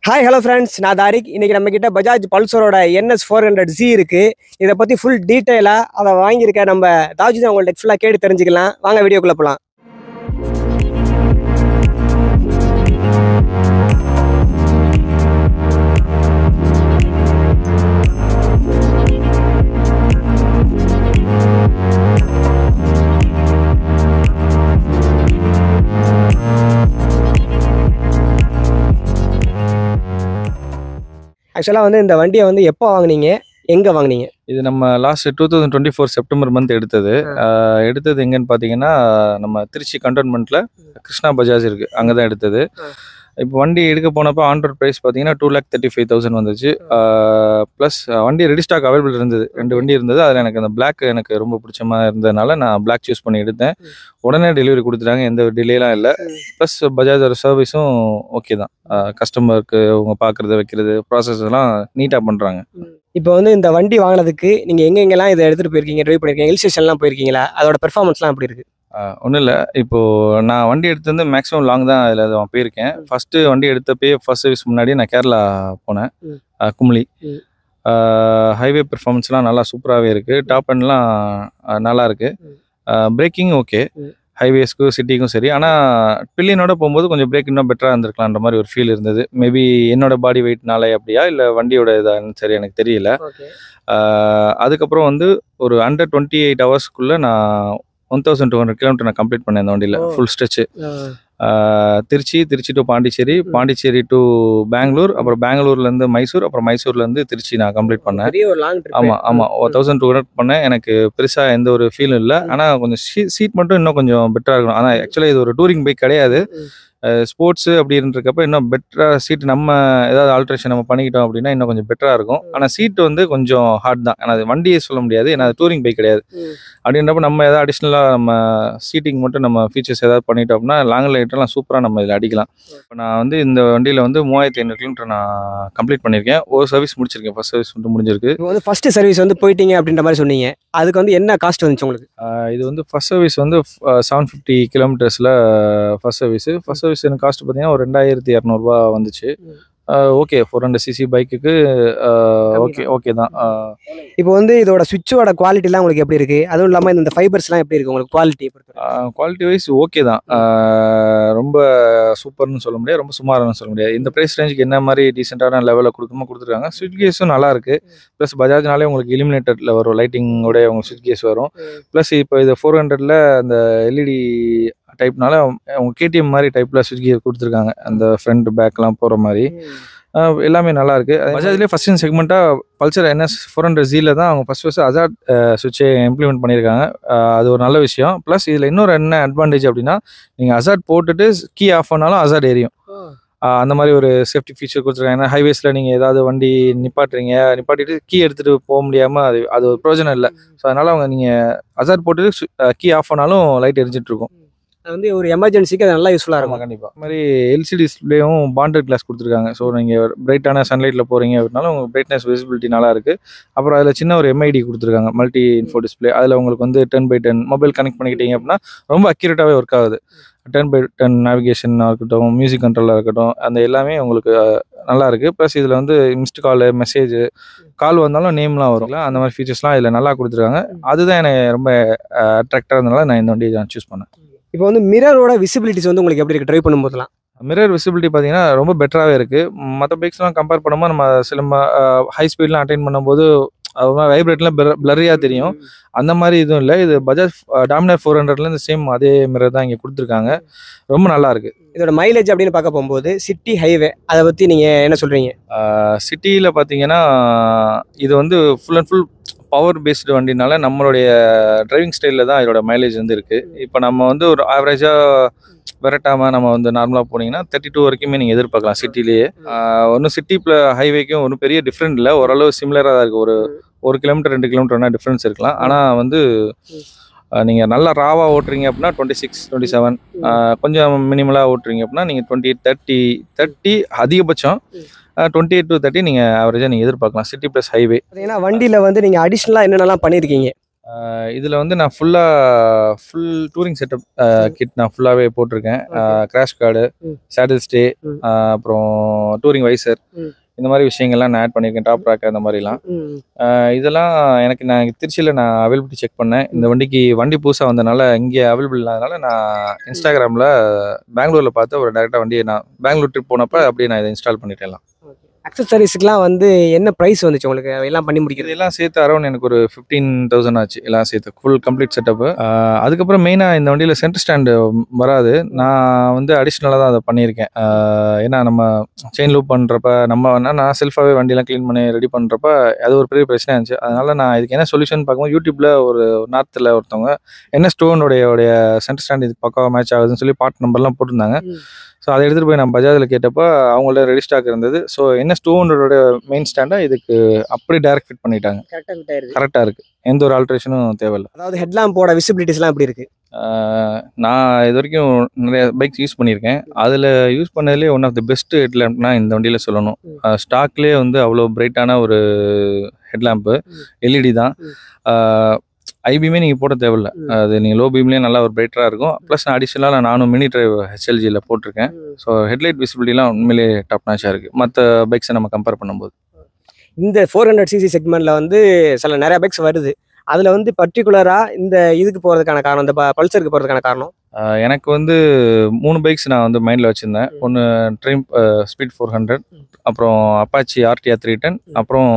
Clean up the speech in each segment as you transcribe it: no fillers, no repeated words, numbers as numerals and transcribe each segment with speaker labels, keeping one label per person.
Speaker 1: Hi hello friends, நான் தாரிக். இன்னைக்கு நம்ம கிட்ட பஜாஜ் பல்சரோட NS 400Z இருக்கு. இதை பத்தி ஃபுல் டீட்டெயிலாக அதை வாங்கியிருக்க நம்ம தாஜுதான் உங்கள்ட்ட ஃபுல்லாக கேட்டு தெரிஞ்சுக்கலாம். வாங்க வீடியோக்குள்ள போகலாம். ஆக்சுவலாக வந்து இந்த வண்டியை வந்து எப்போ வாங்குனீங்க, எங்கே வாங்குனீங்க?
Speaker 2: இது நம்ம லாஸ்ட் 2024 செப்டம்பர் மந்த் எடுத்தது. எடுத்தது எங்கன்னு பார்த்தீங்கன்னா, நம்ம திருச்சி கண்டோன்மெண்ட்டில் கிருஷ்ணா பஜாஜ் இருக்குது, அங்கே தான் எடுத்தது. இப்போ வண்டி எடுக்க போனப்போ ஆன் ரோட் ப்ரைஸ் பார்த்தீங்கன்னா 2,35,000 வந்துச்சு. ப்ளஸ் வண்டி ரெடி ஸ்டாக் அவைலபிள் இருந்தது. 2 வண்டி இருந்தது. அதில் எனக்கு அந்த பிளாக் எனக்கு ரொம்ப பிடிச்சமா இருந்ததுனால நான் பிளாக் சூஸ் பண்ணி எடுத்தேன். உடனே டெலிவரி கொடுத்துட்டாங்க, எந்த டிலேலாம் இல்லை. ப்ளஸ் பஜாஜோட சர்வீஸும் ஓகே தான். கஸ்டமருக்கு அவங்க பார்க்குறது வைக்கிறது ப்ராசஸ் எல்லாம் நீட்டாக பண்ணுறாங்க.
Speaker 1: இப்போ வந்து இந்த வண்டி வாங்கினதுக்கு நீங்கள் எங்கெங்கெல்லாம் இதை எடுத்துகிட்டு போயிருக்கீங்க, ட்ரைவ் பண்ணியிருக்கீங்க, ஹில் ஸ்டேஷன்லாம் போயிருக்கீங்களா? அதோட பெர்ஃபார்மன்ஸ்லாம் எப்படி இருக்குது?
Speaker 2: ஒன்றும் இல்லை, இப்போது நான் வண்டி எடுத்து வந்து மேக்ஸிமம் லாங் தான் அதில் போயிருக்கேன். ஃபஸ்ட்டு வண்டி எடுத்தப்பே ஃபர்ஸ்ட் சர்வீஸ் முன்னாடி நான் கேரளா போனேன், கும்ளி. ஹைவே பெர்ஃபார்மன்ஸ்லாம் நல்லா சூப்பராகவே இருக்குது. டாப் அண்ட்லாம் நல்லா இருக்குது. பிரேக்கிங் ஓகே, ஹைவேஸ்க்கும் சிட்டிக்கும் சரி. ஆனால் பில்லியனோட போகும்போது கொஞ்சம் பிரேக் இன்னும் பெட்டராக இருந்திருக்கலான்ற மாதிரி ஒரு ஃபீல் இருந்தது. மேபி என்னோட பாடி வெயிட்னாலே அப்படியா இல்லை வண்டியோட இதான்னு சரி எனக்கு தெரியல. அதுக்கப்புறம் வந்து ஒரு அண்டர் 28 ஹவர்ஸ்க்குள்ளே நான் 1200 கிலோமீட்டர் நான் கம்ப்ளீட் பண்ணேன் இந்த வண்டியில். Full stretch Trichy to Pondicherry, Pondicherry to Bangalore, அப்புறம் பெங்களூர்லேருந்து மைசூர், அப்புறம் மைசூர்லேருந்து திருச்சி நான் கம்ப்ளீட் பண்ணேன். ஆமாம் 1200 பண்ணேன். எனக்கு பெருசாக எந்த ஒரு ஃபீலும் இல்லை. ஆனால் கொஞ்சம் சீட் மட்டும் இன்னும் கொஞ்சம் பெட்டராக இருக்கணும். ஆனால் ஆக்சுவலாக இது ஒரு டூரிங் பைக் கிடையாது, ஸ்போர்ட்ஸு அப்படின்றக்கப்ப இன்னும் பெட்டராக சீட் நம்ம ஏதாவது ஆல்ட்ரேஷன் நம்ம பண்ணிக்கிட்டோம் அப்படின்னா இன்னும் கொஞ்சம் பெட்டராக இருக்கும். ஆனால் சீட்டு வந்து கொஞ்சம் ஹார்ட் தான். ஏன்னா அது வண்டியே சொல்ல முடியாது, ஏன்னா அது டூரிங் பைக் கிடையாது. அப்படின்றப்ப நம்ம ஏதாவது அடிஷ்னலாக நம்ம சீட்டிங் மட்டும் நம்ம ஃபீச்சர்ஸ் ஏதாவது பண்ணிட்டோம் அப்படின்னா லாங் ரைட்லாம் சூப்பராக நம்ம இதில் அடிக்கலாம். இப்போ நான் வந்து இந்த வண்டியில் வந்து 3500 கிலோமீட்டர் நான் கம்ப்ளீட் பண்ணியிருக்கேன். ஒரு சர்வீஸ் முடிச்சிருக்கேன், ஃபர்ஸ்ட் சர்வீஸ் மட்டும் முடிஞ்சிருக்கு.
Speaker 1: இப்போ வந்து ஃபர்ஸ்ட் சர்வீஸ் வந்து போயிட்டீங்க அப்படின்ற மாதிரி சொன்னீங்க. அதுக்கு வந்து என்ன காஸ்ட் வந்துச்சு உங்களுக்கு?
Speaker 2: இது வந்து ஃபர்ஸ்ட் சர்வீஸ் வந்து 750 கிலோமீட்டர்ஸில் ஃபர்ஸ்ட் சர்வீஸ் எனக்கு காஸ்ட் பார்த்தீங்கன்னா ஒரு 2200 வந்துச்சு. ஓகே, 400cc பைக்குக்கு ஓகே தான்.
Speaker 1: இப்போ வந்து இதோட சுவிட்சோட குவாலிட்டிலாம் உங்களுக்கு எப்படி இருக்குது? அதுவும் இல்லாமல் இந்த ஃபைபர்ஸ்லாம் எப்படி இருக்குது உங்களுக்கு குவாலிட்டி?
Speaker 2: குவாலிட்டி வைஸ் ஓகே தான். ரொம்ப சூப்பர்னு சொல்ல முடியாது, ரொம்ப சுமாரானு சொல்ல முடியாது. இந்த ப்ரைஸ் ரேஞ்சுக்கு என்ன மாதிரி டீசெண்டான லெவலில் கொடுத்துருக்காங்க. ஸ்விட்ச் கேஸும் நல்லா இருக்குது. ப்ளஸ் பஜாஜ்னாலே உங்களுக்கு இலிமினேட்டரில் வரும், லைட்டிங்கோட உங்களுக்கு ஸ்விட்ச் கேஸ் வரும். ப்ளஸ் இப்போ இது 400ல் அந்த எல்இடி டைப்னால அவங்க KTM மாதிரி டைப்பில் ஸ்விட்ச் கியர் கொடுத்துருக்காங்க, அந்த ஃப்ரண்ட் பேக்லாம் போகிற மாதிரி. எல்லாமே நல்லா இருக்குது. பஜாஜ்லேயே ஃபஸ்ட் செக்மெண்ட்டாக பல்சர் NS 400Zல தான் அவங்க ஃபர்ஸ்ட் அசாட் சுவிட்சை இம்ப்ளிமெண்ட் பண்ணியிருக்காங்க. அது ஒரு நல்ல விஷயம். ப்ளஸ் இதில் இன்னொரு என்ன அட்வான்டேஜ் அப்படின்னா, நீங்கள் அசாட் போட்டுட்டு கீ ஆஃப் பண்ணாலும் அசாட் எரியும். அந்த மாதிரி ஒரு சேஃப்டி ஃபீச்சர் கொடுத்துருக்காங்க. ஏன்னா ஹைவேஸில் நீங்கள் ஏதாவது வண்டி நிப்பாட்டிட்டு கீ எடுத்துகிட்டு போக முடியாமல் அது ஒரு பிரயோஜனம் இல்லை. ஸோ அதனால் அவங்க நீங்கள் அசாட் போட்டுட்டு கீ ஆஃப் பண்ணாலும் லைட் எரிஞ்சிட்டு இருக்கும்.
Speaker 1: அது வந்து ஒரு எமர்ஜென்சிக்கு அது நல்லா யூஸ்ஃபுல்லாக இருக்கும்.
Speaker 2: கண்டிப்பாக. அது மாதிரி LCD டிஸ்பிளேயும் பாண்டட் கிளாஸ் கொடுத்துருக்காங்க. ஸோ நீங்கள் பிரைட்டான சன்லைட்டில் போகிறீங்க அப்படின்னாலும் உங்களுக்கு பிரைட்னஸ் விசிபிலிட்டி நல்லா இருக்குது. அப்புறம் அதில் சின்ன ஒரு MID கொடுத்துருக்காங்க, மல்டி இன்ஃபோ டிஸ்பிளே. அதில் உங்களுக்கு வந்து 10x10 மொபைல் கனெக்ட் பண்ணிக்கிட்டீங்க அப்படின்னா ரொம்ப அக்யூரேட்டாகவே ஒர்க் ஆகுது. 10x10 நேவிகேஷனாக இருக்கட்டும், மியூசிக் கண்ட்ரோலாக இருக்கட்டும், அந்த எல்லாமே உங்களுக்கு நல்லா இருக்குது. ப்ளஸ் இதில் வந்து மிஸ்டு கால், மெசேஜ், கால் வந்தாலும் நேம்லாம் வரும். அந்த மாதிரி ஃபீச்சர்ஸ்லாம் இதில் நல்லா கொடுத்துருக்காங்க. அதுதான் எனக்கு ரொம்ப அட்ராக்டாக இருந்தனால நான் இந்த வண்டியை நான் சூஸ் பண்ணேன்.
Speaker 1: இப்போ வந்து மிரரோட விசிபிலிட்டிஸ் வந்து உங்களுக்கு எப்படி இருக்குது ட்ரைவ் பண்ணும்போதுலாம்?
Speaker 2: மிரர் விசிபிலிட்டி பார்த்தீங்கன்னா ரொம்ப பெட்டராகவே இருக்குது. மற்ற பைக்ஸ்லாம் கம்பேர் பண்ணும்போது நம்ம சில ஹை ஸ்பீட்லாம் அட்டைன் பண்ணும்போது வைப்ரேட்லாம் பிளரியாக தெரியும். அந்த மாதிரி இதுவும் இல்லை. இது பஜாஜ் டாமினார் 400லேருந்து சேம் அதே மிரர் தான் இங்கே கொடுத்துருக்காங்க. ரொம்ப நல்லா இருக்குது.
Speaker 1: இதோட மைலேஜ் அப்படின்னு பார்க்க போகும்போது சிட்டி ஹைவே அதை பற்றி நீங்கள் என்ன சொல்கிறீங்க?
Speaker 2: சிட்டியில் பார்த்தீங்கன்னா இது வந்து full and full power based வண்டினால நம்மளுடைய டிரைவிங் ஸ்டைலில் தான் இதோட மைலேஜ் வந்து இருக்குது. இப்போ நம்ம வந்து ஒரு ஆவரேஜாக விரட்டாமல் நம்ம வந்து நார்மலாக போனீங்கன்னா 32 வரைக்குமே நீங்கள் எதிர்பார்க்கலாம் சிட்டிலேயே. ஒன்றும் சிட்டி ஹைவேக்கும் ஒன்றும் பெரிய டிஃப்ரெண்ட் இல்லை, ஓரளவு சிமிலராக தான் இருக்குது. ஒரு கிலோமீட்டர் 2 கிலோமீட்டர் வேணால் டிஃப்ரென்ஸ் இருக்கலாம். ஆனால் வந்து நீங்கள் நல்லா ராவாக ஓட்டுறீங்க அப்படின்னா 26, 27, கொஞ்சம் மினிமலாக ஓட்டுறீங்க அப்படின்னா நீங்கள் 28, 30 அதிகபட்சம் 28 to 30 நீங்கள் ஆவரேஜாக நீங்கள் எதிர்பார்க்கலாம் சிட்டி ப்ளஸ் ஹைவே.
Speaker 1: பார்த்தீங்கன்னா வண்டியில் வந்து நீங்கள் அடிஷ்னலாக என்னென்னலாம் பண்ணியிருக்கீங்க?
Speaker 2: இதில் வந்து நான் ஃபுல் டூரிங் செட்டப் கிட் நான் ஃபுல்லாகவே போட்டிருக்கேன். கிராஷ் கார்டு, சேடில் ஸ்டே, அப்புறம் டூரிங் வைசர், இந்த மாதிரி விஷயங்கள்லாம் நான் ஆட் பண்ணியிருக்கேன். டாப் ரேக் அந்த மாதிரிலாம். இதெல்லாம் நான் திருச்சியில் நான் அவைலபிலிட்டி செக் பண்ணேன். இந்த வண்டி புதுசாக வந்ததுனால இங்கே அவைலபிள் இல்லாதனால நான் இன்ஸ்டாகிராமில் பெங்களூரில் பார்த்து ஒரு டேரெக்டாக வண்டியை நான் பெங்களூர் ட்ரிப் போனப்போ அப்படியே நான் இதை இன்ஸ்டால் பண்ணிட்டேன்.
Speaker 1: அக்சசரிஸ்க்குலாம் வந்து என்ன ப்ரைஸ் வந்துச்சு உங்களுக்கு எல்லாம் பண்ணி முடிக்கிறது?
Speaker 2: எல்லாம் சேர்த்து அரௌண்ட் எனக்கு ஒரு 15,000 ஆச்சு எல்லாம் சேர்த்து ஃபுல் கம்ப்ளீட் செட்டப்பு. அதுக்கப்புறம் மெயினாக இந்த வண்டியில் சென்டர் ஸ்டாண்டு வராது. நான் வந்து அடிஷ்னலாக தான் அதை பண்ணியிருக்கேன். ஏன்னா நம்ம செயின் லூப் பண்ணுறப்ப நான் செல்ஃபாகவே வண்டியெல்லாம் க்ளீன் பண்ணி ரெடி பண்ணுறப்ப அது ஒரு பெரிய பிரச்சனையாக இருந்துச்சு. அதனால் நான் இதுக்கு என்ன சொல்யூஷன் பார்க்கும்போது யூடியூப்பில் ஒரு நார்த்தில் ஒருத்தவங்க என்ன ஸ்டோனுடைய சென்டர் ஸ்டாண்ட் இதுக்கு பக்காவாக மேட்ச் ஆகுதுன்னு சொல்லி பார்ட் நம்பர்லாம் போட்டிருந்தாங்க. ஸோ அதை எடுத்துகிட்டு போய் நான் பஜாஜில் கேட்டப்போ அவங்கள்ட்ட ரெடி ஸ்டாக் இருந்தது. ஸோ என்ன ஸ்டோனோட மெயின் ஸ்டாண்டாக இதுக்கு அப்படி டைரக்ட் ஃபிட் பண்ணிட்டாங்க. கரெக்டாக இருக்குது, எந்த ஒரு ஆல்ட்ரேஷனும் தேவையில்லை.
Speaker 1: அதாவது ஹெட்லாம்போட விசிபிலிட்டிஸ்லாம் எப்படி இருக்குது?
Speaker 2: நான் இது வரைக்கும் நிறைய பைக்ஸ் யூஸ் பண்ணியிருக்கேன். அதில் யூஸ் பண்ணதுலேயே ஒன் ஆஃப் தி பெஸ்ட் ஹெட்லாம்ப்னா இந்த வண்டியில் சொல்லணும். ஸ்டாக்லேயே வந்து அவ்வளோ பிரைட்டான ஒரு ஹெட்லாம்ப்பு, எல்இடி தான். ஐபியுமே நீங்கள் போட தேவையில்லை, அது நீங்கள் லோ பீம்லேயே நல்லா ஒரு பிரைட்டராக இருக்கும். ப்ளஸ் நான் அடிஷ்னலாக நானும் மினி டிரைவ் ஹெச்எல்ஜியில் போட்டிருக்கேன். ஸோ ஹெட்லைட் விசிபிலிட்டிலாம் உண்மையிலே டாப் நாச்சாக இருக்குது மற்ற பைக்ஸை நம்ம கம்பேர் பண்ணும்போது.
Speaker 1: இந்த 400cc செக்மெண்ட்டில் வந்து நிறைய பைக்ஸ் வருது. அதில் வந்து பர்டிகுலராக இந்த இதுக்கு போகிறதுக்கான காரணம், இந்த பல்சருக்கு போகிறதுக்கான காரணம்
Speaker 2: எனக்கு வந்து 3 பைக்ஸ் நான் வந்து மைண்டில் வச்சுருந்தேன். ஒன்று ட்ரிம்ப் ஸ்பீட் 400, அப்புறம் அப்பாச்சி RTR 310, அப்புறம்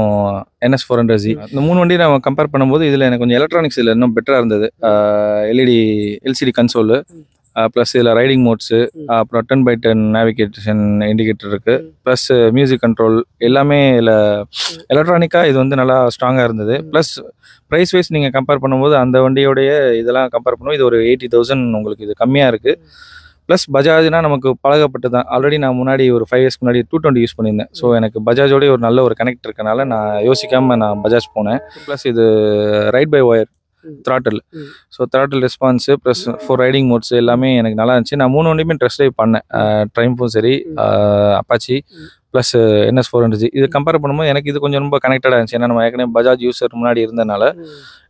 Speaker 2: NS 400Z. இந்த 3 வண்டி நான் கம்பேர் பண்ணும்போது இதில் எனக்கு கொஞ்சம் எலக்ட்ரானிக்ஸ் இதில் இன்னும் பெட்டராக இருந்தது. LCD கன்சோலு, ப்ளஸ் இதில் ரைடிங் மோட்ஸு, அப்புறம் 10x10 நேவிகேஷன் இண்டிகேட்டர் இருக்குது, ப்ளஸ் மியூசிக் கண்ட்ரோல் எல்லாமே இதில் எலக்ட்ரானிக்காக இது வந்து நல்லா ஸ்ட்ராங்காக இருந்தது. ப்ளஸ் ப்ரைஸ் வைஸ் நீங்கள் கம்பேர் பண்ணும்போது அந்த வண்டியோடைய இதெல்லாம் கம்பேர் பண்ணும்போது இது ஒரு 80,000 உங்களுக்கு இது கம்மியாக இருக்குது. ப்ளஸ் பஜாஜ்னா நமக்கு பழகப்பட்டு தான். ஆல்ரெடி நான் முன்னாடி ஒரு 5 இயர்ஸ்க்கு முன்னாடி 220 யூஸ் பண்ணியிருந்தேன். ஸோ எனக்கு பஜாஜோடய ஒரு நல்ல ஒரு கனெக்ட் இருக்கனால நான் யோசிக்காமல் நான் பஜாஜ் போனேன். ப்ளஸ் இது ride by wire throttle, so throttle response plus 4 riding modes எல்லாமே எனக்கு நல்லா இருந்துச்சு. நான் 3 வண்டியுமே ட்ரெஸ் ட்ரைவ் பண்ணேன், ட்ரைம்ஃபும் சரி, அப்பாச்சி ப்ளஸ் NS 400Z. இது கம்பேர் பண்ணும்போது எனக்கு இது கொஞ்சம் ரொம்ப கனெக்டடாக இருந்துச்சு. ஏன்னா நம்ம ஏற்கனவே பஜாஜ் யூஸர் முன்னாடி இருந்தனால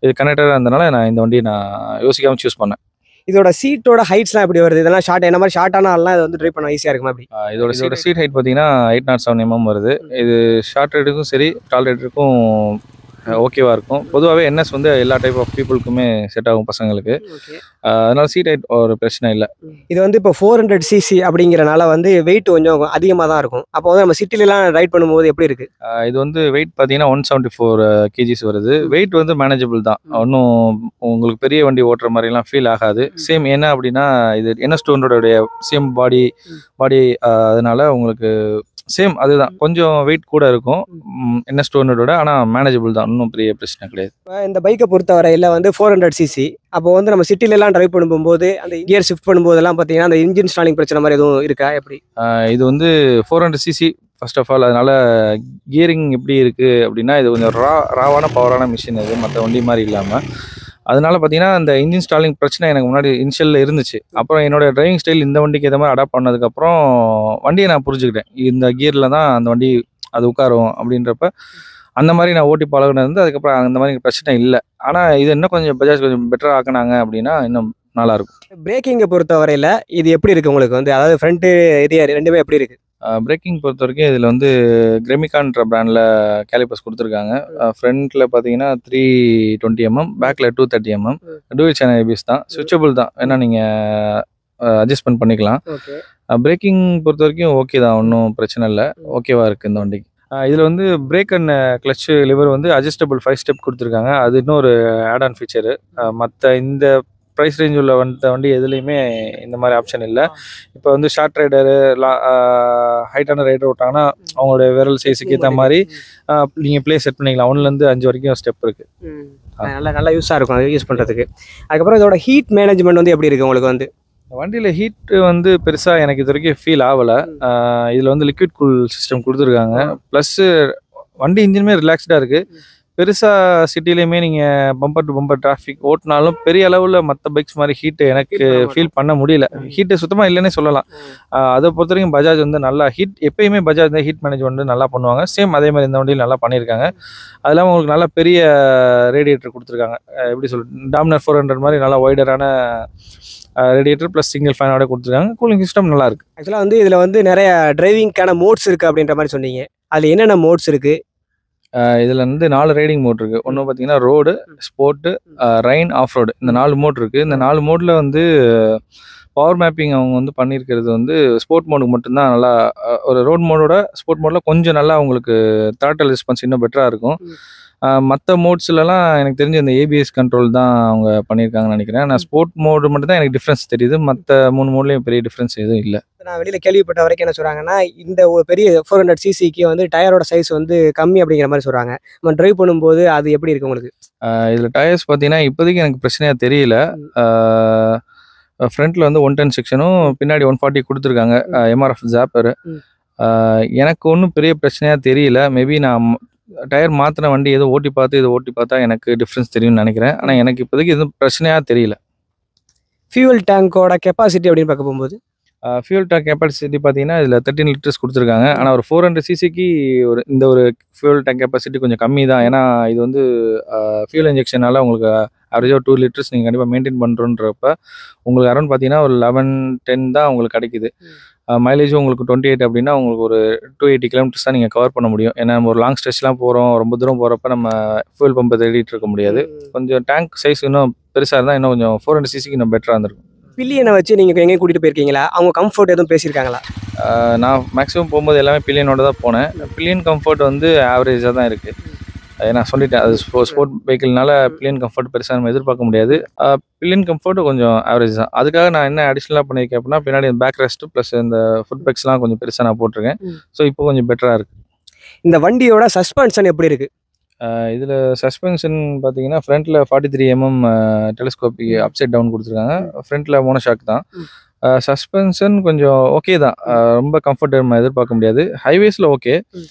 Speaker 2: இது கனெக்டடாக இருந்தனால நான் இந்த வண்டியை நான் யோசிக்காமல் சூஸ் பண்ணேன்.
Speaker 1: இதோட சீட்டோட ஹைட்ஸ்லாம் எப்படி வருது? இதெல்லாம் ஷார்ட், என்ன மாதிரி ஷார்ட்டான ஆள்லாம் இது வந்து ட்ரைவ் பண்ண ஈஸியாக இருக்குமா? அப்படி
Speaker 2: இதோட சீட் ஹைட் பார்த்தீங்கன்னா 807 mm வருது. இது ஷார்ட் ரைடுக்கும் சரி டால் ரைடருக்கும் ஓகேவா இருக்கும். பொதுவாகவே NS வந்து எல்லா டைப் ஆஃப் பீப்புளுக்குமே செட் ஆகும் பசங்களுக்கு. அதனால சீட் ஹைட் ஒரு பிரச்சனை இல்லை.
Speaker 1: இது வந்து இப்போ 400cc அப்படிங்கிறனால வந்து வெயிட் கொஞ்சம் அதிகமாக தான் இருக்கும். அப்போ வந்து நம்ம சிட்டிலலாம் ரைட் பண்ணும்போது எப்படி இருக்குது?
Speaker 2: இது வந்து வெயிட் பார்த்தீங்கன்னா 174 kgs வருது. வெயிட் வந்து மேனேஜபிள் தான், ஒன்றும் உங்களுக்கு பெரிய வண்டி ஓட்டுற மாதிரிலாம் ஃபீல் ஆகாது. சேம் என்ன அப்படின்னா இது NS 200 சேம் பாடி அதனால உங்களுக்கு சேம் அதுதான், கொஞ்சம் வெயிட் கூட இருக்கும் NS 200, ஆனால் மேனேஜபிள் தான், இன்னும் பெரிய பிரச்சனை கிடையாது.
Speaker 1: இந்த பைக்கை பொறுத்தவரையில் வந்து 400cc அப்போ வந்து நம்ம சிட்டிலலாம் ட்ரைவ் பண்ணும்போது அந்த கியர் ஷிஃப்ட் பண்ணும்போதெல்லாம் பார்த்தீங்கன்னா அந்த இன்ஜின் ஸ்டாலிங் பிரச்சனை மாதிரி எதுவும் இருக்கா? எப்படி
Speaker 2: இது வந்து 400cc ஃபர்ஸ்ட் ஆஃப் ஆல், அதனால கியரிங் எப்படி இருக்குது அப்படின்னா இது கொஞ்சம் ராவான பவரான மிஷின் இது, மற்ற வண்டி மாதிரி இல்லாமல். அதனால பார்த்தீங்கன்னா அந்த இன்ஜின் ஸ்டாலிங் பிரச்சனை எனக்கு முன்னாடி இனிஷியலில் இருந்துச்சு. அப்புறம் என்னோட டிரைவிங் ஸ்டைல் இந்த வண்டிக்கு ஏற்ற மாதிரி அடாப்ட் பண்ணதுக்கப்புறம் வண்டியை நான் புரிஞ்சுக்கிட்டேன், இந்த கியரில் தான் அந்த வண்டி அது உட்காரும் அப்படின்றப்ப அந்த மாதிரி நான் ஓட்டி பழகினது. அதுக்கப்புறம் அந்த மாதிரி பிரச்சனை இல்லை. ஆனால் இது இன்னும் கொஞ்சம் பஜாஜ் கொஞ்சம் பெட்டராக ஆக்கினாங்க அப்படின்னா இன்னும் நல்லாயிருக்கும்.
Speaker 1: பிரேக்கிங்கை பொறுத்தவரையில் இது எப்படி இருக்குது உங்களுக்கு வந்து? அதாவது ஃப்ரண்ட்டு இது ரெண்டுமே எப்படி இருக்குது?
Speaker 2: பிரேக்கிங் பொறுத்த வரைக்கும் இதில் வந்து கிரெமிகான்ற பிராண்டில் கேலிப்பர்ஸ் கொடுத்துருக்காங்க. ஃப்ரண்ட்டில் பார்த்தீங்கன்னா 320 mm, பேக்கில் 230 mm, டூயல் சேனல் ABS தான், சுவிட்சபிள் தான், ஏன்னா நீங்கள் அட்ஜஸ்ட்மெண்ட் பண்ணிக்கலாம். பிரேக்கிங் பொறுத்த வரைக்கும் ஓகே தான், ஒன்றும் பிரச்சனை இல்லை, ஓகேவா இருக்குது இந்த வண்டிக்கு. இதில் வந்து பிரேக் அண்ட் கிளச் லிவர் வந்து அட்ஜஸ்டபிள் 5 ஸ்டெப் கொடுத்துருக்காங்க. அது இன்னொரு ஆட் ஆன் ஃபீச்சரு. மற்ற இந்த ப்ரைஸ் ரேஞ்ச் உள்ள வண்டி எதுலேயுமே இந்த மாதிரி ஆப்ஷன் இல்லை. இப்போ வந்து ஷார்ட் ரைடரு, ஹைட்டான ரைடர் ஓட்டாங்கன்னா அவங்களோட விரல் சைஸுக்கு ஏற்ற மாதிரி நீங்கள் ப்ளே செட் பண்ணிக்கலாம். 1லேருந்து 5 வரைக்கும் ஸ்டெப் இருக்குது.
Speaker 1: நல்லா யூஸாக இருக்கும் அது யூஸ் பண்ணுறதுக்கு. அதுக்கப்புறம் இதோட ஹீட் மேனேஜ்மெண்ட் வந்து எப்படி இருக்குது உங்களுக்கு? வந்து
Speaker 2: வண்டியில் ஹீட் வந்து பெருசாக எனக்கு இது வரைக்கும் ஃபீல் ஆகலை. இதில் வந்து லிக்விட் கூல் சிஸ்டம் கொடுத்துருக்காங்க. ப்ளஸ்ஸு வண்டி இன்ஜினுமே ரிலாக்ஸ்டாக இருக்குது, பெருசாக சிட்டிலையுமே நீங்கள் பம்பர் டு பம்பர் டிராஃபிக் ஓட்டினாலும் பெரிய அளவில் மற்ற பைக்ஸ் மாதிரி ஹீட்டு எனக்கு ஃபீல் பண்ண முடியல. ஹீட்டு சுத்தமாக இல்லைன்னே சொல்லலாம். அதை பொறுத்த வரைக்கும் பஜாஜ் வந்து நல்லா ஹீட், எப்பயுமே பஜாஜ் வந்து ஹீட் மேனேஜ்மெண்ட் வந்து நல்லா பண்ணுவாங்க. சேம் அதே மாதிரி இந்த வண்டியில் நல்லா பண்ணியிருக்காங்க. அது இல்லாமல் உங்களுக்கு நல்லா பெரிய ரேடியேட்டர் கொடுத்துருக்காங்க. எப்படி டாமினர் 400 மாதிரி நல்லா வைடரான ரேடியேட்டர் ப்ளஸ் சிங்கிள் ஃபேனோட கொடுத்துருக்காங்க. கூலிங் சிஸ்டம் நல்லா இருக்கு.
Speaker 1: ஆக்சுவலாக வந்து இதில் வந்து நிறைய டிரைவிங்க்கான மோட்ஸ் இருக்குது அப்படின்ற மாதிரி சொன்னீங்க. அதில் என்னென்ன மோட்ஸ் இருக்குது?
Speaker 2: இதில் வந்து 4 ரைடிங் மோட் இருக்குது. ஒன்று பார்த்தீங்கன்னா road, sport, rain, off road, இந்த 4 மோட் இருக்குது. இந்த 4 மோடில் வந்து பவர் மேப்பிங் அவங்க வந்து பண்ணியிருக்கிறது வந்து ஸ்போர்ட் மோடுக்கு மட்டும்தான் நல்லா, ஒரு ரோட் மோடோட ஸ்போர்ட் மோடில் கொஞ்சம் நல்லா உங்களுக்கு த்ராட்டல் ரெஸ்பான்ஸ் இன்னும் பெட்டராக இருக்கும். மற்ற மோட்ஸ்லலாம் எனக்கு தெரிஞ்ச இந்த ஏபிஎஸ் கண்ட்ரோல் தான் அவங்க பண்ணியிருக்காங்கன்னு நினைக்கிறேன். நான் ஸ்போர்ட் மோடு மட்டும் தான் எனக்கு டிஃப்ரென்ஸ் தெரியுது. மற்ற 3 மோட்லேயும் பெரிய டிஃப்ரென்ஸ் எதுவும் இல்லை.
Speaker 1: நான் வெளியில் கேள்விப்பட்ட வரைக்கும் என்ன சொல்கிறாங்கன்னா, இந்த ஒரு பெரிய 400cc வந்து டயரோட சைஸ் வந்து கம்மி அப்படிங்கிற மாதிரி சொல்கிறாங்க. நம்ம ட்ரைவ் பண்ணும்போது அது எப்படி இருக்குது உங்களுக்கு?
Speaker 2: இதில் டயர்ஸ் பார்த்தீங்கன்னா இப்போதைக்கு எனக்கு பிரச்சனையாக தெரியல. ஃப்ரண்ட்டில் வந்து 110 செக்ஷனும் பின்னாடி 140 கொடுத்துருக்காங்க. எம்ஆர்எஃப் ஜாப்பர். எனக்கு ஒன்றும் பெரிய பிரச்சனையாக தெரியல. மேபி நான் டயர் மாற்றின வண்டி எதுவும் ஓட்டி பார்த்து இதை ஓட்டி பார்த்தா எனக்கு டிஃப்ரென்ஸ் தெரியும்னு நினைக்கிறேன். ஆனால் எனக்கு இப்போதைக்கு எதுவும் பிரச்சனையாக தெரியல.
Speaker 1: ஃபியூல் டேங்கோட கெப்பாசிட்டி அப்படின்னு பார்க்க போகும்போது
Speaker 2: ஃபியூல் டேங்க் கெப்பாசிட்டி பார்த்தீங்கன்னா இதில் 13 லிட்டர்ஸ் கொடுத்துருக்காங்க. ஆனால் ஒரு 400cc இந்த ஒரு ஃபியூல் டேங்க் கெப்பாசிட்டி கொஞ்சம் கம்மி தான். ஏன்னா இது வந்து ஃபியூல் இன்ஜெக்ஷனால் உங்களுக்கு அவரேஜாக 2 லிட்டர்ஸ் நீங்கள் கண்டிப்பாக மெயின்டைன் பண்ணுறோன்றப்ப உங்களுக்கு அரௌண்ட் பார்த்தீங்கன்னா ஒரு 11-10 தான் உங்களுக்கு கிடைக்குது. மைலேஜும் உங்களுக்கு 28 அப்படின்னா உங்களுக்கு ஒரு 280 கிலோமீட்டர்ஸ் தான் நீங்கள் கவர் பண்ண முடியும். ஏன்னா நம்ம ஒரு லாங் ஸ்ட்ரெச்லாம் போகிறோம், ரொம்ப தூரம் போகிறப்ப நம்ம ஃபியூல் பம்பை தேடிட்டு இருக்க முடியாது. கொஞ்சம் டேங்க் சைஸ் இன்னும் பெருசாக இருந்தால் இன்னும் கொஞ்சம் 400cc இன்னும் பெட்டராக இருந்திருக்கும்.
Speaker 1: பில்லியனை வச்சு நீங்கள் எங்கேயும் கூட்டிகிட்டு போயிருக்கீங்களா? அவங்க கம்ஃபர்ட் எதுவும் பேசியிருக்காங்களா?
Speaker 2: நான் மேக்ஸிமம் போகும்போது எல்லாமே பில்லியனோட தான் போனேன். பில்லியன் கம்ஃபர்ட் வந்து ஆவரேஜாக தான் இருக்குது. நான் சொல்லிட்டேன், அது ஸ்போர்ட் வெஹிக்கிள்னால பில்லியன் கம்ஃபர்ட் பெருசாக நம்ம எதிர்பார்க்க முடியாது. பில்லியன் கம்ஃபர்ட் கொஞ்சம் ஆவரேஜ் தான். அதுக்காக நான் என்ன அடிஷ்னலாக பண்ணியிருக்கேன் அப்படின்னா, பின்னாடி பேக் ரெஸ்ட் ப்ளஸ் இந்த ஃபுட் பேக்ஸ்லாம் கொஞ்சம் பெருசாக நான் போட்டிருக்கேன். ஸோ இப்போ கொஞ்சம் பெட்டராக இருக்குது.
Speaker 1: இந்த வண்டியோட சஸ்பென்ஷன் எப்படி இருக்குது?
Speaker 2: இதில் சஸ்பென்ஷன் பார்த்தீங்கன்னா ஃப்ரண்ட்டில் 43 mm டெலிஸ்கோபிக் அப்சைட் டவுன் கொடுத்துருக்காங்க. ஃப்ரண்ட்டில் மோனோஷாக் தான். சஸ்பென்ஷன் கொஞ்சம் ஓகே தான். ரொம்ப கம்ஃபர்ட் நம்ம எதிர்பார்க்க முடியாது. ஹைவேஸில் ஓகே,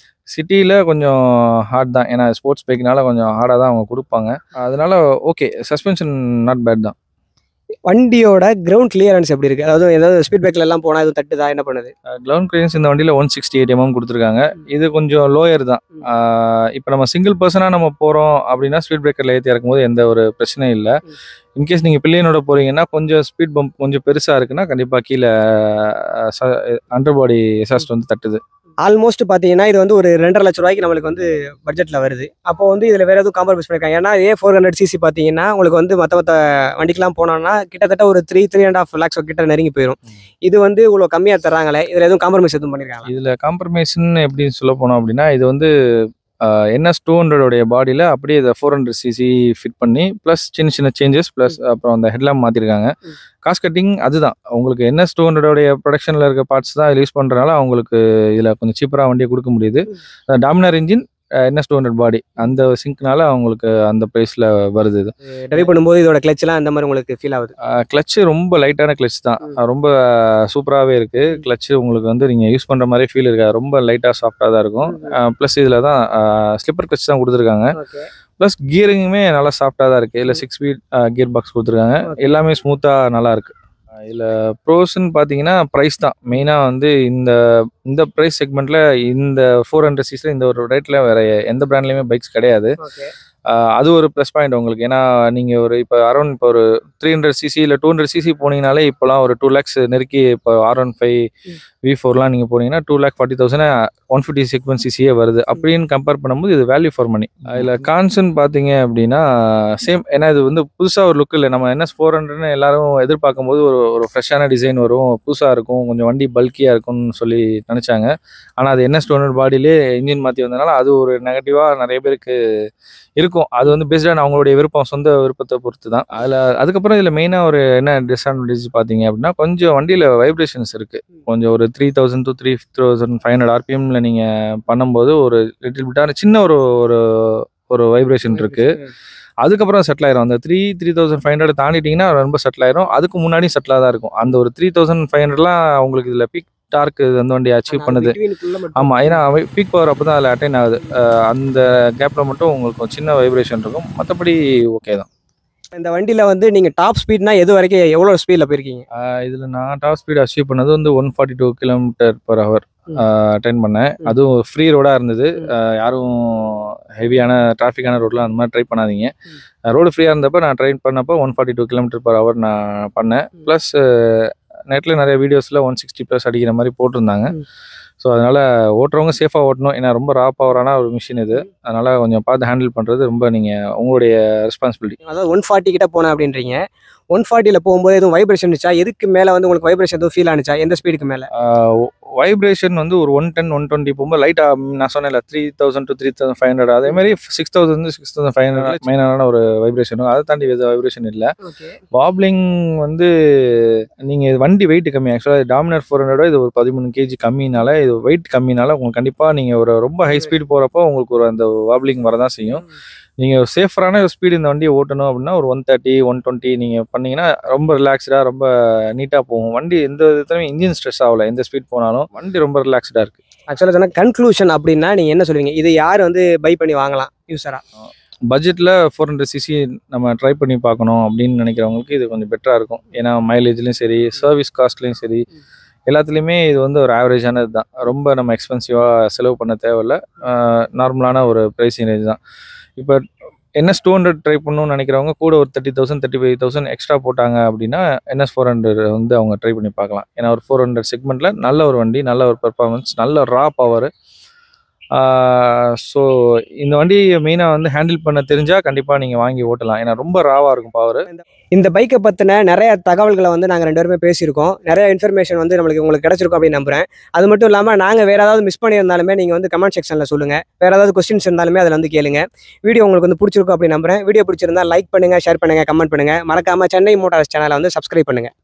Speaker 2: சிட்டியில் கொஞ்சம் ஹார்ட் தான். ஏன்னா ஸ்போர்ட்ஸ் பைக்னால கொஞ்சம் ஹார்டாக தான் அவங்க கொடுப்பாங்க. அதனால ஓகே, சஸ்பென்ஷன் நாட் பேட் தான்.
Speaker 1: வண்டியோட கிரவுண்ட் கிளியரன்ஸ் எப்படி இருக்குது? அதாவது ஏதாவது ஸ்பீட் பிரேக்ல எல்லாம் போனால் எதுவும் தட்டுதா, என்ன பண்ணுது?
Speaker 2: கிரவுண்ட் கிளியரன்ஸ் இந்த வண்டியில் 168 mm கொடுத்துருக்காங்க. இது கொஞ்சம் லோயர் தான். இப்போ நம்ம சிங்கிள் பர்சனாக நம்ம போகிறோம் அப்படின்னா ஸ்பீட் பிரேக்கரில் ஏற்றி இறக்கும்போது எந்த ஒரு பிரச்சனையும் இல்லை. இன்கேஸ் நீங்கள் பில்லியனோட போகிறீங்கன்னா கொஞ்சம் ஸ்பீட் பம்ப் கொஞ்சம் பெருசாக இருக்குன்னா கண்டிப்பாக கீழே அண்டர் பாடி எக்ஸாஸ்ட் வந்து தட்டுது.
Speaker 1: ஆல்மோஸ்ட் பார்த்தீங்கன்னா இது வந்து ஒரு 2.5 லட்ச ரூபாய்க்கு நம்மளுக்கு வந்து பட்ஜெட்டில் வருது. அப்போ வந்து இதில் வேறு எதுவும் காம்ப்ரமைஸ் பண்ணியிருக்காங்க? ஏன்னா இதே 400cc பார்த்தீங்கன்னா உங்களுக்கு வந்து மற்ற வண்டிக்கெலாம் போனோம்னா கிட்டத்தட்ட ஒரு 3.5 lakhs கிட்ட நெருங்கி போயிடும். இது வந்து இவ்வளோ கம்மியாக தராங்களே, இதில் எதுவும் காம்ப்ரமைஸ் எதுவும் பண்ணியிருக்காங்க?
Speaker 2: இதில் காம்ப்ரமைஸ்ன்னு எப்படி சொல்ல போனோம் அப்படின்னா, இது வந்து NS 200 பாடியில் அப்படியே இதை 400cc ஃபிட் பண்ணி ப்ளஸ் சின்ன சின்ன சேஞ்சஸ் ப்ளஸ் அப்புறம் அந்த ஹெட்லாம்ப் மாற்றிருக்காங்க. காஸ்ட் கட்டிங் அதுதான். உங்களுக்கு NS 200 ப்ரொடக்ஷனில் இருக்க பார்ட்ஸ் தான் யூஸ் பண்ணுறதுனால அவங்களுக்கு இதில் கொஞ்சம் சீப்பராக வண்டியை கொடுக்க முடியுது. டாமினர் இன்ஜின் NS 200 பாடி அந்த சிங்க்னால அவங்களுக்கு அந்த ப்ரைஸில் வருது. இது
Speaker 1: ட்ரைவ் பண்ணும்போது இதோட கிளச்லாம் அந்த மாதிரி உங்களுக்கு ஃபீல் ஆகுது?
Speaker 2: கிளச்சு ரொம்ப லைட்டான கிளச் தான். ரொம்ப சூப்பராகவே இருக்குது. கிளச்சு உங்களுக்கு வந்து நீங்கள் யூஸ் பண்ணுற மாதிரி ஃபீல் இருக்காது. ரொம்ப லைட்டாக சாஃப்டாக தான் இருக்கும். ப்ளஸ் இதில் தான் ஸ்லிப்பர் கிளச் தான் கொடுத்துருக்காங்க. ப்ளஸ் கியரிங்குமே நல்லா சாஃப்டாக தான் இருக்குது. இதில் 6 ஸ்பீட் கியர் பாக்ஸ் கொடுத்துருக்காங்க. எல்லாமே ஸ்மூத்தாக நல்லா இருக்குது. இதில் ப்ரோஸ்ன்னு பார்த்தீங்கன்னா ப்ரைஸ் தான் மெயினாக வந்து இந்த ப்ரைஸ் செக்மெண்ட்டில் இந்த 400cc இந்த ஒரு ரேட்டில் வேறு எந்த பிராண்ட்லேயுமே பைக்ஸ் கிடையாது. அது ஒரு ப்ளஸ் பாயிண்ட் உங்களுக்கு. ஏன்னா நீங்கள் இப்போ அரௌண்ட் இப்போ ஒரு 300cc இல்லை 200cc போனீங்கனாலே இப்போலாம் ஒரு 2 lakhs நெருக்கி. இப்போ R15 V4லாம் நீங்கள் போனீங்கன்னா 2,40,000 150 செக்மெண்ட் சிசியே வருது. அப்படின்னு கம்பேர் பண்ணும்போது இது வேல்யூ ஃபார் மணி. இதில் கான்சன் பார்த்தீங்க அப்படின்னா சேம். ஏன்னா இது வந்து புதுசாக ஒரு லுக் இல்லை. நம்ம NS 400ன்னு எல்லாரும் எதிர்பார்க்கும் போது ஒரு ஃப்ரெஷ்ஷான டிசைன் வரும், புதுசாக இருக்கும், கொஞ்சம் வண்டி பல்கியாக இருக்கும்னு சொல்லி நினச்சாங்க. ஆனால் அது NS 200 பாடியிலே இன்ஜின் மாற்றி வந்ததுனால அது ஒரு நெகட்டிவாக நிறைய பேருக்கு இருக்கும். அது வந்து பேஸ்டான அவங்களுடைய விருப்பம், சொந்த விருப்பத்தை பொறுத்து தான். அதுக்கப்புறம் இதில் மெயினாக ஒரு என்ன டிஸ்அட்வான்டேஜ் பார்த்தீங்க அப்படின்னா கொஞ்சம் வண்டியில் வைப்ரேஷன்ஸ் இருக்குது. கொஞ்சம் ஒரு 3000 to 3500 RPMல நீங்கள் பண்ணும்போது ஒரு லிட்டில் பிட்டான சின்ன ஒரு வைப்ரேஷன் இருக்குது. அதுக்கப்புறம் செட்டில் ஆயிரும். அந்த 3,500 தாண்டிட்டிங்கன்னா ரொம்ப செட்டில் ஆயிரும். அதுக்கு முன்னாடி செட்டிலாக தான் இருக்கும். அந்த ஒரு 3,500லாம் உங்களுக்கு இதில் பீக் டார்க் இது வந்து வண்டி அச்சீவ் பண்ணுது. ஆமாம், ஏன்னா பீக் பவர் அப்போ தான் அதில் அட்டைன் ஆகுது. அந்த கேப்பில் மட்டும் உங்களுக்கு சின்ன வைப்ரேஷன் இருக்கும், மற்றபடி ஓகே தான்.
Speaker 1: இந்த வண்டியில் வந்து நீங்கள் டாப் ஸ்பீட்னா எது வரைக்கும் எவ்வளோ ஸ்பீடில் போயிருக்கீங்க?
Speaker 2: இதில் நான் டாப் ஸ்பீட் அச்சீவ் பண்ணது வந்து 142 km/h அட்டைன் பண்ணேன். அதுவும் ஃப்ரீ ரோடாக இருந்தது. யாரும் ஹெவியான டிராஃபிக்கான ரோட்லாம் அந்த மாதிரி ட்ரை பண்ணாதீங்க. ரோடு ஃப்ரீயாக இருந்தப்போ நான் ட்ரை பண்ணப்போ 142 km/h நான் பண்ணேன். ப்ளஸ் நெட்டில் நிறைய வீடியோஸில் 160+ அடிக்கிற மாதிரி போட்டிருந்தாங்க. ஸோ அதனால் ஓட்டுறவங்க சேஃபாக ஓட்டணும். ஏன்னா ரொம்ப ரா பவரான ஒரு மிஷின் இது. அதனால் கொஞ்சம் பார்த்து ஹேண்டில் பண்ணுறது ரொம்ப நீங்கள் உங்களுடைய ரெஸ்பான்சிபிலிட்டி.
Speaker 1: அதாவது 140 கிட்ட போனேன் அப்படின்றீங்க. 140ல் போகும்போது எதுவும் வைப்ரேஷன் இருந்துச்சா? எதுக்கு மேலே வந்து உங்களுக்கு வைப்ரேஷன் எதுவும் ஃபீல் ஆனிச்சா? எந்த ஸ்பீடுக்கு மேலே?
Speaker 2: வைப்ரேஷன் வந்து ஒரு 110 120 போகும்போது லைட்டாக நான் சொன்னேன்ல 3000 to 3500, அதேமாதிரி 6000 6500 மைனரான ஒரு வைப்ரேஷன் இருக்கும். அதை தாண்டி எது வைப்ரேஷன் இல்லை. வாப்ளிங் வந்து நீங்கள் வண்டி வெயிட் கம்மி. ஆக்சுவலாக டாமினர் 400 இது ஒரு 13 kg கம்மினால, இது வெயிட் கம்மினால உங்களுக்கு கண்டிப்பாக நீங்கள் ஒரு ரொம்ப ஹை ஸ்பீட் போகிறப்போ உங்களுக்கு ஒரு அந்த வாப்ளிங் வரதான் செய்யும். நீங்கள் சேஃபரான ஒரு ஸ்பீடு இந்த வண்டியை ஓட்டணும் அப்படின்னா ஒரு 130 120 நீங்கள் பண்ணிங்கன்னா ரொம்ப ரிலாக்ஸ்டாக ரொம்ப நீட்டாக போகும் வண்டி. எந்த விதத்துலையும் இன்ஜின் ஸ்ட்ரெஸ் ஆகலை. எந்த ஸ்பீட் போனாலும் வண்டி ரொம்ப ரிலாக்ஸ்டாக இருக்குது.
Speaker 1: ஆக்சுவலாக சொன்னால் கன்க்ளூஷன் அப்படின்னா நீங்கள் என்ன சொல்லுவீங்க? இது யார் வந்து பை பண்ணி வாங்கலாம் யூஸராக?
Speaker 2: பட்ஜெட்டில் 400cc நம்ம ட்ரை பண்ணி பார்க்கணும் அப்படின்னு நினைக்கிறவங்களுக்கு இது கொஞ்சம் பெட்டராக இருக்கும். ஏன்னா மைலேஜ்லேயும் சரி, சர்வீஸ் காஸ்ட்லேயும் சரி, எல்லாத்துலேயுமே இது வந்து ஒரு ஆவரேஜானது தான். ரொம்ப நம்ம எக்ஸ்பென்சிவாக செலவு பண்ண தேவையில்லை. நார்மலான ஒரு ப்ரைஸிங் ரேஞ்ச் தான். இப்போ NS 200 ட்ரை பண்ணணும்னு நினைக்கிறவங்க கூட ஒரு 30,000 35,000 எக்ஸ்ட்ரா போட்டாங்க அப்படின்னா NS 400 வந்து அவங்க ட்ரை பண்ணி பார்க்கலாம். ஏன்னா ஒரு 400 செக்மெண்ட்டில் நல்ல ஒரு வண்டி, நல்ல ஒரு பெர்ஃபார்மன்ஸ், நல்ல ரா பவர். ஸோ இந்த வண்டியை மெயினாக வந்து ஹேண்டில் பண்ண தெரிஞ்சால் கண்டிப்பாக நீங்கள் வாங்கி ஓட்டலாம். ஏன்னா ரொம்ப ராவாக இருக்கும் பவர்.
Speaker 1: இந்த பைக்கை பற்றின நிறைய தகவல்களை வந்து நாங்கள் 2 பேருமே பேசியிருக்கோம். நிறைய இன்ஃபர்மேஷன் வந்து உங்களுக்கு கிடைச்சிருக்கும் அப்படின்னு நம்புகிறேன். அது மட்டும் இல்லாமல் நாங்கள் வேறு ஏதாவது மிஸ் பண்ணியிருந்தாலுமே நீங்கள் வந்து கமெண்ட் செக்ஷனில் சொல்லுங்கள். வேறு ஏதாவது கொஸ்டின்ஸ் இருந்தாலுமே அதில் வந்து கேளுங்க. வீடியோ உங்களுக்கு வந்து பிடிச்சிருக்கும் அப்படின்னு நம்புகிறேன். வீடியோ பிடிச்சிருந்தா லைக் பண்ணுங்கள், ஷேர் பண்ணுங்கள், கமெண்ட் பண்ணுங்கள். மறக்காமல் சென்னை மோட்டார்ஸ் சேனலை வந்து சப்ஸ்கிரைப் பண்ணுங்கள்.